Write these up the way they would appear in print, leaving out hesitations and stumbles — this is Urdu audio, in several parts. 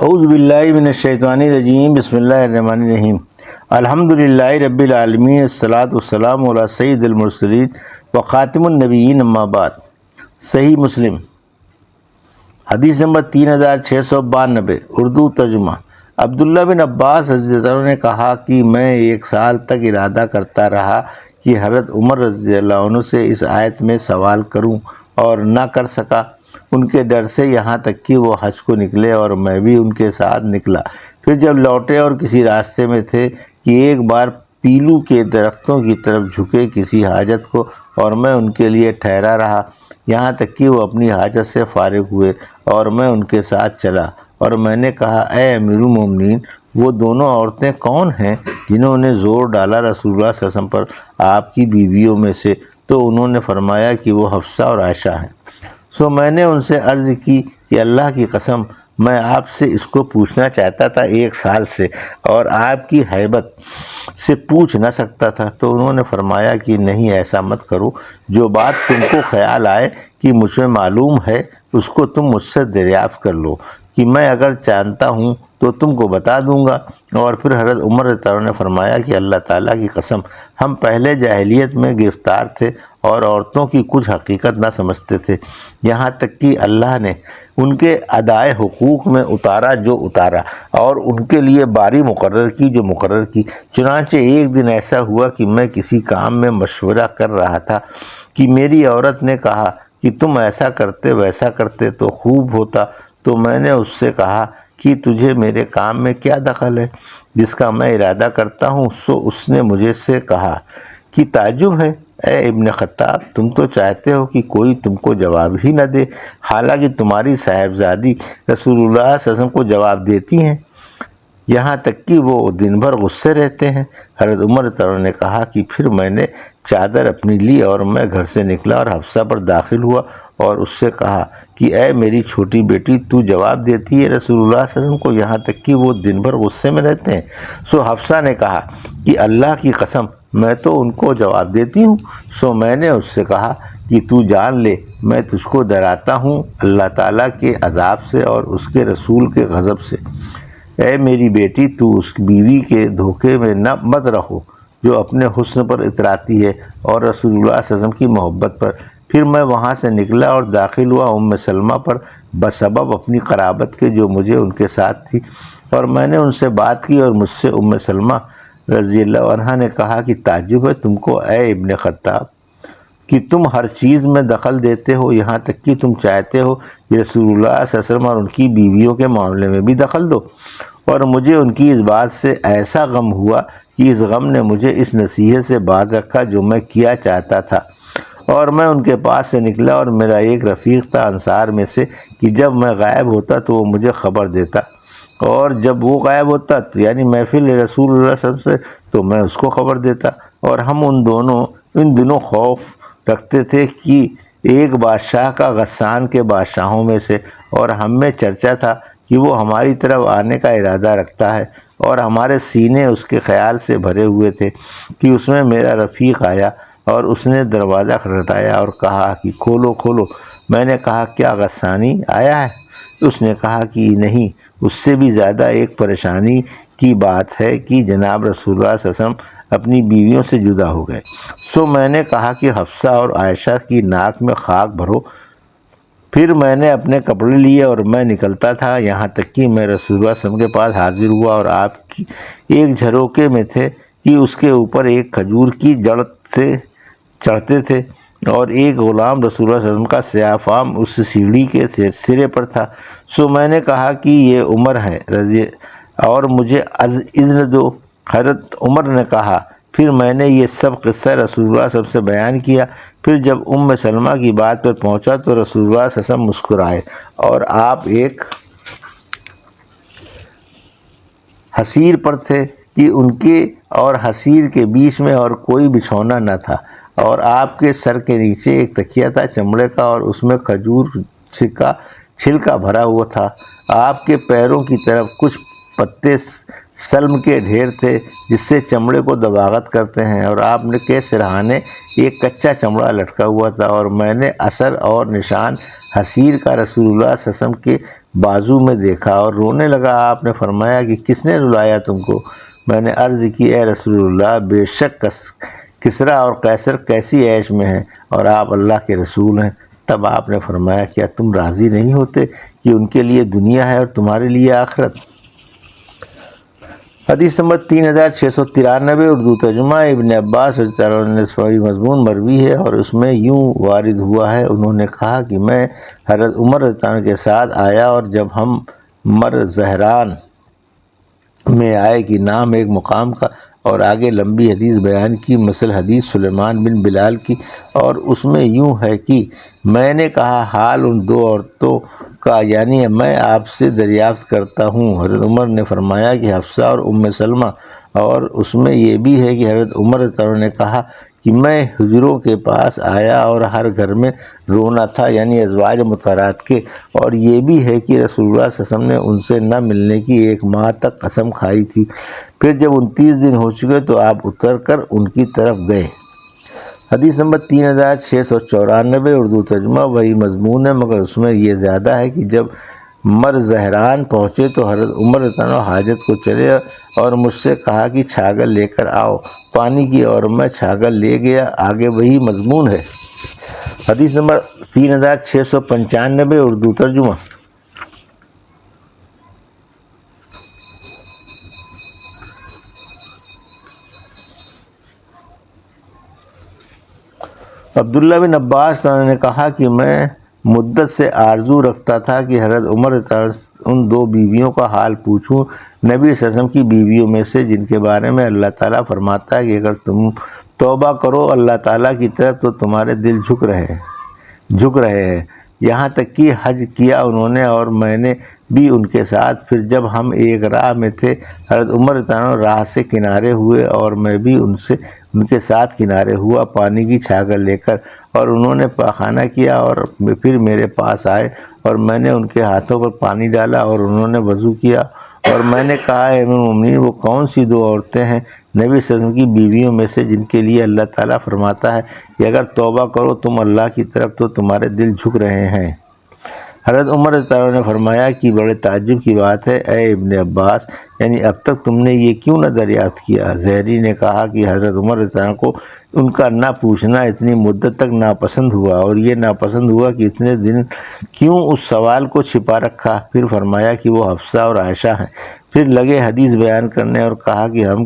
اعوذ باللہ من الشیطان الرجیم، بسم اللہ الرحمن الرحیم۔ الحمدللہ رب العالمین، الصلاۃ والسلام علی سید المرسلین وخاتم النبیین، اما بعد۔ صحیح مسلم حدیث نمبر 3692، اردو ترجمہ۔ عبداللہ بن عباس رضی اللہ عنہ نے کہا کہ میں 1 سال تک ارادہ کرتا رہا کہ حضرت عمر رضی اللہ عنہ سے اس آیت میں سوال کروں اور نہ کر سکا، ان کے ڈر سے، یہاں تک کہ وہ حج کو نکلے اور میں بھی ان کے ساتھ نکلا۔ پھر جب لوٹے اور کسی راستے میں تھے کہ ایک بار پیلو کے درختوں کی طرف جھکے کسی حاجت کو، اور میں ان کے لیے ٹھہرا رہا یہاں تک کہ وہ اپنی حاجت سے فارغ ہوئے اور میں ان کے ساتھ چلا، اور میں نے کہا اے امیر المومنین، وہ دونوں عورتیں کون ہیں جنہوں نے زور ڈالا رسول اللہ صلی اللہ علیہ وسلم پر آپ کی بیویوں میں سے؟ تو انہوں نے فرمایا کہ وہ حفصہ اور عائشہ ہیں۔ سو میں نے ان سے عرض کی کہ اللہ کی قسم میں آپ سے اس کو پوچھنا چاہتا تھا 1 سال سے، اور آپ کی ہیبت سے پوچھ نہ سکتا تھا۔ تو انہوں نے فرمایا کہ نہیں، ایسا مت کرو، جو بات تم کو خیال آئے کہ مجھ میں معلوم ہے اس کو تم مجھ سے دریافت کر لو، کہ میں اگر جانتا ہوں تو تم کو بتا دوں گا۔ اور پھر حضرت عمر رضی اللہ عنہ نے فرمایا کہ اللہ تعالیٰ کی قسم ہم پہلے جاہلیت میں گرفتار تھے اور عورتوں کی کچھ حقیقت نہ سمجھتے تھے، یہاں تک کہ اللہ نے ان کے ادائے حقوق میں اتارا جو اتارا، اور ان کے لیے باری مقرر کی جو مقرر کی۔ چنانچہ ایک دن ایسا ہوا کہ میں کسی کام میں مشورہ کر رہا تھا کہ میری عورت نے کہا کہ تم ایسا کرتے ویسا کرتے تو خوب ہوتا۔ تو میں نے اس سے کہا کہ تجھے میرے کام میں کیا دخل ہے جس کا میں ارادہ کرتا ہوں؟ سو اس نے مجھے سے کہا کہ تعجب ہے اے ابن خطاب، تم تو چاہتے ہو کہ کوئی تم کو جواب ہی نہ دے، حالانکہ تمہاری صاحبزادی رسول اللہ صلی اللہ علیہ وسلم کو جواب دیتی ہیں، یہاں تک کہ وہ دن بھر غصے رہتے ہیں۔ حضرت عمر رضی اللہ عنہ نے کہا کہ پھر میں نے چادر اپنی لی اور میں گھر سے نکلا اور حفصہ پر داخل ہوا اور اس سے کہا کہ اے میری چھوٹی بیٹی، تو جواب دیتی ہے رسول اللہ صلی اللہ علیہ وسلم کو یہاں تک کہ وہ دن بھر غصے میں رہتے ہیں؟ سو حفصہ نے کہا کہ اللہ کی قسم میں تو ان کو جواب دیتی ہوں۔ سو میں نے اس سے کہا کہ تو جان لے میں تجھ کو ڈراتا ہوں اللہ تعالیٰ کے عذاب سے اور اس کے رسول کے غضب سے۔ اے میری بیٹی، تو اس بیوی کے دھوکے میں نہ مت رہو جو اپنے حسن پر اتراتی ہے اور رسول اللہ صلی اللہ علیہ وسلم کی محبت پر۔ پھر میں وہاں سے نکلا اور داخل ہوا ام سلمہ پر بسبب اپنی قرابت کے جو مجھے ان کے ساتھ تھی، اور میں نے ان سے بات کی، اور مجھ سے ام سلمہ رضی اللہ عنہا نے کہا کہ تعجب ہے تم کو اے ابن خطاب کہ تم ہر چیز میں دخل دیتے ہو، یہاں تک کہ تم چاہتے ہو کہ رسول اللہ صلی اللہ علیہ وسلم اور ان کی بیویوں کے معاملے میں بھی دخل دو۔ اور مجھے ان کی اس بات سے ایسا غم ہوا کہ اس غم نے مجھے اس نصیحت سے باز رکھا جو میں کیا چاہتا تھا، اور میں ان کے پاس سے نکلا، اور میرا ایک رفیق تھا انصار میں سے کہ جب میں غائب ہوتا تو وہ مجھے خبر دیتا، اور جب وہ غائب ہوتا یعنی محفل رسول اللہ صلی اللہ علیہ وسلم سے، تو میں اس کو خبر دیتا، اور ہم ان دنوں خوف رکھتے تھے کہ ایک بادشاہ کا غسان کے بادشاہوں میں سے، اور ہم میں چرچا تھا کہ وہ ہماری طرف آنے کا ارادہ رکھتا ہے، اور ہمارے سینے اس کے خیال سے بھرے ہوئے تھے کہ اس میں میرا رفیق آیا اور اس نے دروازہ کھٹکھٹایا اور کہا کہ کھولو کھولو۔ میں نے کہا کیا غسانی آیا ہے؟ اس نے کہا کہ نہیں، اس سے بھی زیادہ ایک پریشانی کی بات ہے کہ جناب رسول اللہ صلی اللہ علیہ وسلم اپنی بیویوں سے جدا ہو گئے۔ سو میں نے کہا کہ حفصہ اور عائشہ کی ناک میں خاک بھرو۔ پھر میں نے اپنے کپڑے لیے اور میں نکلتا تھا، یہاں تک کہ میں رسول اللہ صلی اللہ علیہ وسلم کے پاس حاضر ہوا، اور آپ کی ایک جھروکے میں تھے کہ اس کے اوپر ایک کھجور کی جڑ سے چڑھتے تھے، اور ایک غلام رسول اللہ صلی اللہ علیہ وسلم کا سیاہ فام اس سیڑھی کے سرے پر تھا۔ سو میں نے کہا کہ یہ عمر ہے اور مجھے اذن دو۔ حضرت عمر نے کہا، پھر میں نے یہ سب قصہ رسول اللہ صلی اللہ علیہ وسلم سے بیان کیا۔ پھر جب ام سلمہ کی بات پر پہنچا تو رسول اللہ صلی اللہ علیہ وسلم مسکرائے، اور آپ ایک حصیر پر تھے کہ ان کے اور حصیر کے بیچ میں اور کوئی بچھونا نہ تھا، اور آپ کے سر کے نیچے ایک تکیہ تھا چمڑے کا، اور اس میں کھجور چھلکا بھرا ہوا تھا۔ آپ کے پیروں کی طرف کچھ پتے سلم کے ڈھیر تھے جس سے چمڑے کو دباغت کرتے ہیں، اور آپ نے کے سرہانے ایک کچا چمڑا لٹکا ہوا تھا، اور میں نے اثر اور نشان حسیر کا رسول اللہ صلی اللہ علیہ وسلم کے بازو میں دیکھا اور رونے لگا۔ آپ نے فرمایا کہ کس نے رلایا تم کو؟ میں نے عرض کی اے رسول اللہ، بے شک کسریٰ اور قیصر کیسی عیش میں ہیں اور آپ اللہ کے رسول ہیں۔ تب آپ نے فرمایا کیا تم راضی نہیں ہوتے کہ ان کے لیے دنیا ہے اور تمہارے لیے آخرت؟ حدیث نمبر 3693، اردو ترجمہ۔ ابن عباس رضی اللہ عنہ نے صحیح مضمون مروی ہے اور اس میں یوں وارد ہوا ہے، انہوں نے کہا کہ میں حضرت عمر رضی اللہ عنہ کے ساتھ آیا، اور جب ہم مر زہران میں آئے کہ نام ایک مقام کا، اور آگے لمبی حدیث بیان کی، مثل حدیث سلیمان بن بلال کی، اور اس میں یوں ہے کہ میں نے کہا حال ان دو عورتوں کا یعنی میں آپ سے دریافت کرتا ہوں۔ حضرت عمر نے فرمایا کہ حفصہ اور ام سلمہ، اور اس میں یہ بھی ہے کہ حضرت عمر رضی اللہ عنہ نے کہا کہ میں حجروں کے پاس آیا اور ہر گھر میں رونا تھا، یعنی ازواج مطہرات کے، اور یہ بھی ہے کہ رسول اللہ صلی اللہ علیہ وسلم نے ان سے نہ ملنے کی 1 ماہ تک قسم کھائی تھی۔ پھر جب 29 دن ہو چکے تو آپ اتر کر ان کی طرف گئے۔ حدیث نمبر 3694، اردو ترجمہ۔ وہی مضمون ہے مگر اس میں یہ زیادہ ہے کہ جب مر زہران پہنچے تو حضرت عمر رضی اللہ عنہ حاجت کو چلے اور مجھ سے کہا کہ چھاگل لے کر آؤ پانی کی، اور میں چھاگل لے گیا۔ آگے وہی مضمون ہے۔ حدیث نمبر 3695، اردو ترجمہ۔ عبداللہ بن عباس نے کہا کہ میں مدت سے آرزو رکھتا تھا کہ حضرت عمر ان 2 بیویوں کا حال پوچھوں، نبی صلی اللہ علیہ وسلم کی بیویوں میں سے، جن کے بارے میں اللہ تعالیٰ فرماتا ہے کہ اگر تم توبہ کرو اللہ تعالیٰ کی طرف تو تمہارے دل جھک رہے ہیں، یہاں تک کہ حج کیا انہوں نے اور میں نے بھی ان کے ساتھ۔ پھر جب ہم ایک راہ میں تھے، حضرت عمر رضی اللہ عنہ راہ سے کنارے ہوئے اور میں بھی ان کے ساتھ کنارے ہوا پانی کی چھاگل لے کر، اور انہوں نے پاخانہ کیا اور پھر میرے پاس آئے اور میں نے ان کے ہاتھوں پر پانی ڈالا اور انہوں نے وضو کیا، اور میں نے کہا اے امیر المومنین، وہ کون سی 2 عورتیں ہیں نبی صلی اللہ علیہ وسلم کی بیویوں میں سے جن کے لیے اللہ تعالیٰ فرماتا ہے کہ اگر توبہ کرو تم اللہ کی طرف تو تمہارے دل جھک رہے ہیں؟ حضرت عمر رضی اللہ عنہ نے فرمایا کہ بڑے تعجب کی بات ہے اے ابن عباس، یعنی اب تک تم نے یہ کیوں نہ دریافت کیا؟ زہری نے کہا کہ حضرت عمر رضی اللہ عنہ کو ان کا نہ پوچھنا اتنی مدت تک ناپسند ہوا، اور یہ ناپسند ہوا کہ اتنے دن کیوں اس سوال کو چھپا رکھا۔ پھر فرمایا کہ وہ حفصہ اور عائشہ ہیں۔ پھر لگے حدیث بیان کرنے اور کہا کہ ہم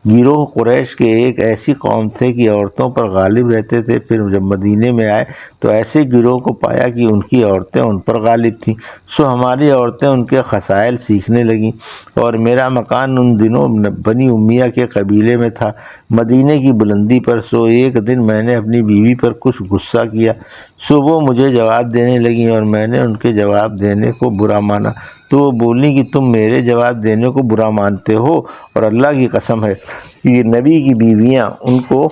گروہ قریش کے ایک ایسی قوم تھے کہ عورتوں پر غالب رہتے تھے، پھر جب مدینے میں آئے تو ایسے گروہ کو پایا کہ ان کی عورتیں ان پر غالب تھیں، سو ہماری عورتیں ان کے خصائل سیکھنے لگیں، اور میرا مکان ان دنوں بنی امیہ کے قبیلے میں تھا مدینے کی بلندی پر۔ سو ایک دن میں نے اپنی بیوی پر کچھ غصہ کیا، سو وہ مجھے جواب دینے لگیں اور میں نے ان کے جواب دینے کو برا مانا، تو وہ بولی کہ تم میرے جواب دینے کو برا مانتے ہو، اور اللہ کی قسم ہے کہ نبی کی بیویاں ان کو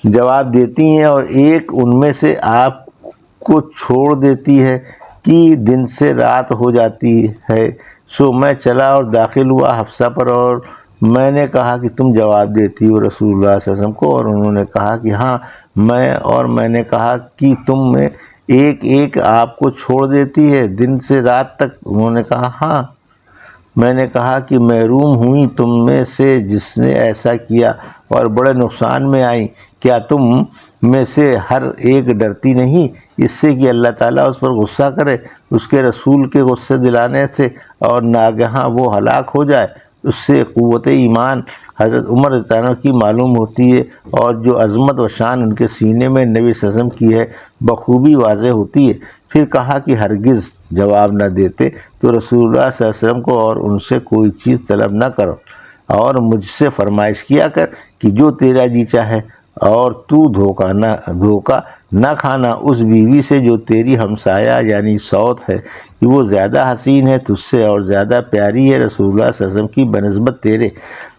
جواب دیتی ہیں اور ایک ان میں سے آپ کو چھوڑ دیتی ہے کہ دن سے رات ہو جاتی ہے۔ سو میں چلا اور داخل ہوا حفصہ پر، اور میں نے کہا کہ تم جواب دیتی ہو رسول اللہ صلی اللہ علیہ وسلم کو؟ اور انہوں نے کہا کہ ہاں میں نے کہا کہ تم میں ایک آپ کو چھوڑ دیتی ہے دن سے رات تک؟ انہوں نے کہا ہاں۔ میں نے کہا کہ محروم ہوئی تم میں سے جس نے ایسا کیا اور بڑے نقصان میں آئی، کیا تم میں سے ہر ایک ڈرتی نہیں اس سے کہ اللہ تعالیٰ اس پر غصہ کرے اس کے رسول کے غصے دلانے سے اور ناگہاں وہ ہلاک ہو جائے؟ اس سے قوت ایمان حضرت عمر رضی اللہ عنہ کی معلوم ہوتی ہے، اور جو عظمت و شان ان کے سینے میں نبی صلی اللہ علیہ وسلم کی ہے بخوبی واضح ہوتی ہے۔ پھر کہا کہ ہرگز جواب نہ دیتے تو رسول اللہ صلی اللہ علیہ وسلم کو اور ان سے کوئی چیز طلب نہ کرو، اور مجھ سے فرمائش کیا کر کہ جو تیرا جی چاہے، اور تو دھوکہ نہ کھانا اس بیوی سے جو تیری ہمسایہ یعنی سوت ہے، کہ وہ زیادہ حسین ہے تجھ سے اور زیادہ پیاری ہے رسول اللہ صلی اللہ علیہ وسلم کی بنسبت تیرے،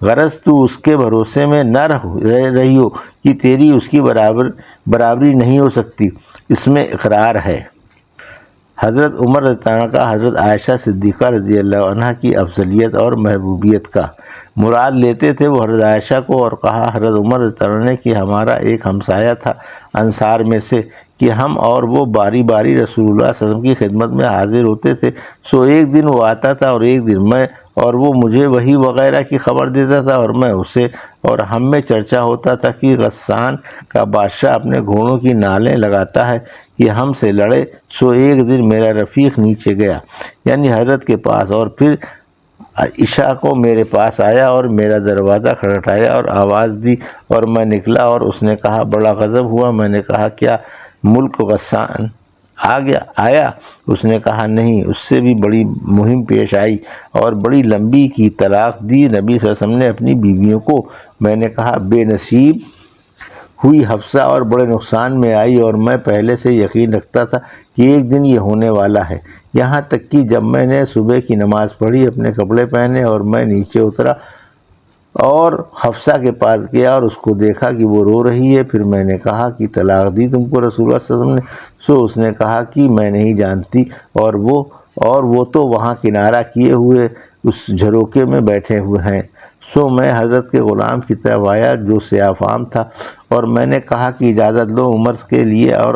غرض تو اس کے بھروسے میں نہ رہی ہو کہ تیری اس کی برابری نہیں ہو سکتی، اس میں اقرار ہے۔ حضرت عمر رضی اللہ عنہ کا حضرت عائشہ صدیقہ رضی اللہ عنہ کی افضلیت اور محبوبیت کا مراد لیتے تھے وہ حضرت عائشہ کو، اور کہا حضرت عمر رضی اللہ عنہ نے کہ ہمارا ایک ہمسایہ تھا انصار میں سے کہ ہم اور وہ باری باری رسول اللہ صلی اللہ علیہ وسلم کی خدمت میں حاضر ہوتے تھے، سو ایک دن وہ آتا تھا اور ایک دن میں، اور وہ مجھے وحی وغیرہ کی خبر دیتا تھا اور میں اسے، اور ہم میں چرچا ہوتا تھا کہ غسان کا بادشاہ اپنے گھوڑوں کی نالیں لگاتا ہے کہ ہم سے لڑے، سو ایک دن میرا رفیق نیچے گیا یعنی حضرت کے پاس، اور پھر عشاء کو میرے پاس آیا اور میرا دروازہ کھٹکھٹایا اور آواز دی اور میں نکلا، اور اس نے کہا بڑا غضب ہوا، میں نے کہا کیا ملک غسان آیا؟ اس نے کہا نہیں، اس سے بھی بڑی مہم پیش آئی اور بڑی لمبی کی طلاق دی نبی صلی اللہ علیہ وسلم نے اپنی بیویوں کو۔ میں نے کہا بے نصیب ہوئی حفصہ اور بڑے نقصان میں آئی، اور میں پہلے سے یقین رکھتا تھا کہ ایک دن یہ ہونے والا ہے، یہاں تک کہ جب میں نے صبح کی نماز پڑھی، اپنے کپڑے پہنے اور میں نیچے اترا اور حفصہ کے پاس گیا اور اس کو دیکھا کہ وہ رو رہی ہے، پھر میں نے کہا کہ طلاق دی تم کو رسول اللہ صلی اللہ علیہ وسلم نے؟ سو اس نے کہا کہ میں نہیں جانتی، اور وہ تو وہاں کنارہ کیے ہوئے اس جھروکے میں بیٹھے ہوئے ہیں۔ سو میں حضرت کے غلام کی طرف آیا جو سیاہ فام تھا، اور میں نے کہا کہ اجازت لو عمر کے لیے، اور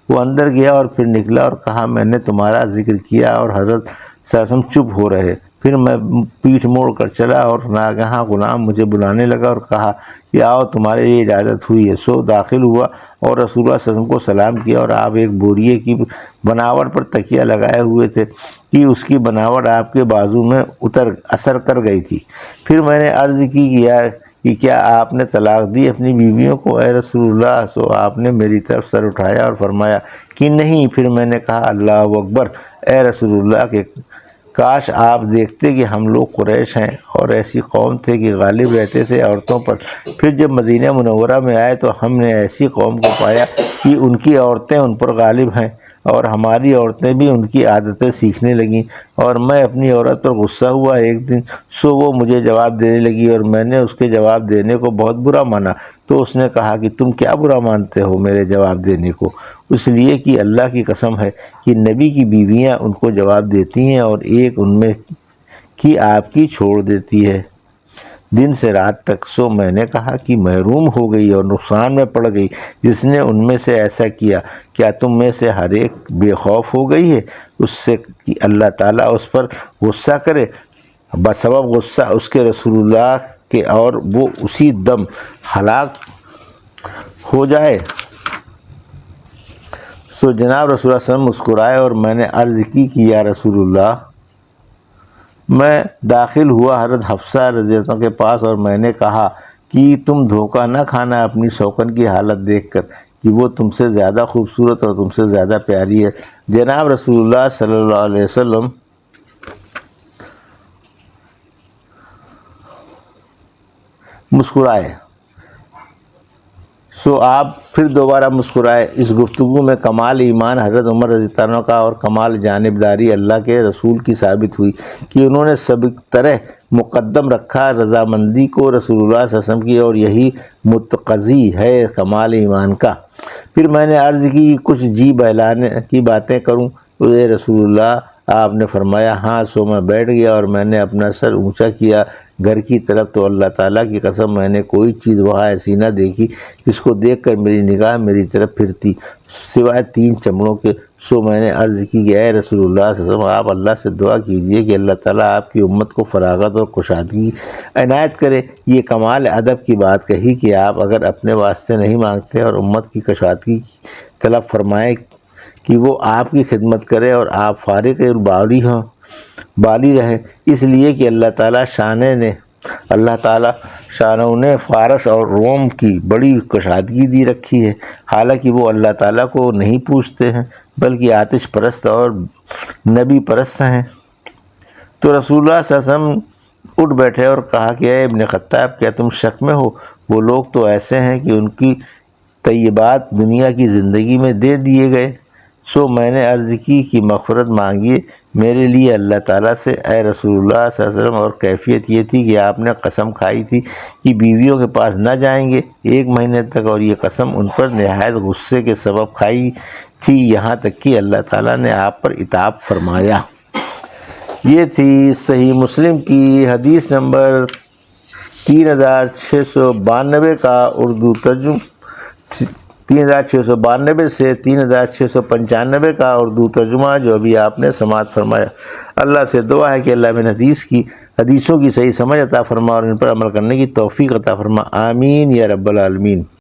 وہ اندر گیا اور پھر نکلا اور کہا میں نے تمہارا ذکر کیا، اور حضرت صلی اللہ علیہ وسلم چپ ہو رہے۔ پھر میں پیٹھ موڑ کر چلا اور ناگہاں غلام مجھے بلانے لگا اور کہا کہ آؤ تمہارے لیے اجازت ہوئی ہے۔ سو داخل ہوا اور رسول اللہ صلی اللہ علیہ وسلم کو سلام کیا، اور آپ ایک بوریے کی بناوٹ پر تکیہ لگائے ہوئے تھے کہ اس کی بناوٹ آپ کے بازو میں اثر کر گئی تھی۔ پھر میں نے عرض کی کہ کیا آپ نے طلاق دی اپنی بیویوں کو اے رسول اللہ؟ سو آپ نے میری طرف سر اٹھایا اور فرمایا کہ نہیں۔ پھر میں نے کہا اللہ اکبر اے رسول اللہ کہ کاش آپ دیکھتے کہ ہم لوگ قریش ہیں اور ایسی قوم تھے کہ غالب رہتے تھے عورتوں پر۔ پھر جب مدینہ منورہ میں آئے تو ہم نے ایسی قوم کو پایا کہ ان کی عورتیں ان پر غالب ہیں اور ہماری عورتیں بھی ان کی عادتیں سیکھنے لگیں، اور میں اپنی عورت پر غصہ ہوا ایک دن، سو وہ مجھے جواب دینے لگی اور میں نے اس کے جواب دینے کو بہت برا مانا۔ تو اس نے کہا کہ تم کیا برا مانتے ہو میرے جواب دینے کو؟ اس لیے کہ اللہ کی قسم ہے کہ نبی کی بیویاں ان کو جواب دیتی ہیں اور ایک ان میں کی آپ کی چھوڑ دیتی ہے دن سے رات تک۔ سو میں نے کہا کہ محروم ہو گئی اور نقصان میں پڑ گئی جس نے ان میں سے ایسا کیا، کیا تم میں سے ہر ایک بے خوف ہو گئی ہے اس سے کہ اللہ تعالیٰ اس پر غصہ کرے بسبب غصہ اس کے رسول اللہ کے، اور وہ اسی دم ہلاک ہو جائے؟ سو جناب رسول اللہ صلی اللہ علیہ وسلم مسکرائے اور میں نے عرض کی کہ یا رسول اللہ، میں داخل ہوا حضرت حفصہ رضی اللہ عنہ کے پاس اور میں نے کہا کہ تم دھوکہ نہ کھانا اپنی شوکن کی حالت دیکھ کر کہ وہ تم سے زیادہ خوبصورت اور تم سے زیادہ پیاری ہے۔ جناب رسول اللہ صلی اللہ علیہ وسلم مسکرائے، سو آپ پھر دوبارہ مسکرائے۔ اس گفتگو میں کمال ایمان حضرت عمر رضی اللہ عنہ کا اور کمال جانبداری اللہ کے رسول کی ثابت ہوئی کہ انہوں نے سب طرح مقدم رکھا رضامندی کو رسول اللہ صلی اللہ علیہ وسلم کی، اور یہی متقاضی ہے کمال ایمان کا۔ پھر میں نے عرض کی کچھ جی بہلانے کی باتیں کروں اے رسول اللہ؟ آپ نے فرمایا ہاں۔ سو میں بیٹھ گیا اور میں نے اپنا سر اونچا کیا گھر کی طرف، تو اللہ تعالیٰ کی قسم میں نے کوئی چیز وہاں ایسی نہ دیکھی جس کو دیکھ کر میری نگاہ میری طرف پھرتی سوائے 3 چمڑوں کے۔ سو میں نے عرض کی کہ اے رسول اللہ صلی اللہ علیہ وسلم، آپ اللہ سے دعا کیجئے کہ اللہ تعالیٰ آپ کی امت کو فراغت اور کشادگی عنایت کرے۔ یہ کمال ادب کی بات کہی کہ آپ اگر اپنے واسطے نہیں مانگتے اور امت کی کشادگی کی طلب فرمائیں کہ وہ آپ کی خدمت کرے اور آپ فارغ بالی رہیں، اس لیے کہ اللہ تعالیٰ شانوں نے فارس اور روم کی بڑی کشادگی دی رکھی ہے، حالانکہ وہ اللہ تعالیٰ کو نہیں پوچھتے ہیں بلکہ آتش پرست اور نبی پرست ہیں۔ تو رسول اللہ صلی اللہ علیہ وسلم اٹھ بیٹھے اور کہا کہ اے ابن خطاب، کیا تم شک میں ہو؟ وہ لوگ تو ایسے ہیں کہ ان کی طیبات دنیا کی زندگی میں دے دیے گئے، سو میں نے عرض کی کہ مغفرت مانگیے میرے لیے اللہ تعالیٰ سے اے رسول اللہ صلی اللہ علیہ وسلم، اور کیفیت یہ تھی کہ آپ نے قسم کھائی تھی کہ بیویوں کے پاس نہ جائیں گے 1 مہینے تک، اور یہ قسم ان پر نہایت غصے کے سبب کھائی تھی، یہاں تک کہ اللہ تعالیٰ نے آپ پر عتاب فرمایا۔ یہ تھی صحیح مسلم کی حدیث نمبر 3692 کا اردو ترجمہ، 3692 سے 3695 کا اردو ترجمہ جو ابھی آپ نے سماعت فرمایا۔ اللہ سے دعا ہے کہ اللہ بن حدیثوں کی صحیح سمجھ عطا فرما اور ان پر عمل کرنے کی توفیق عطا فرما، آمین یا رب العالمین۔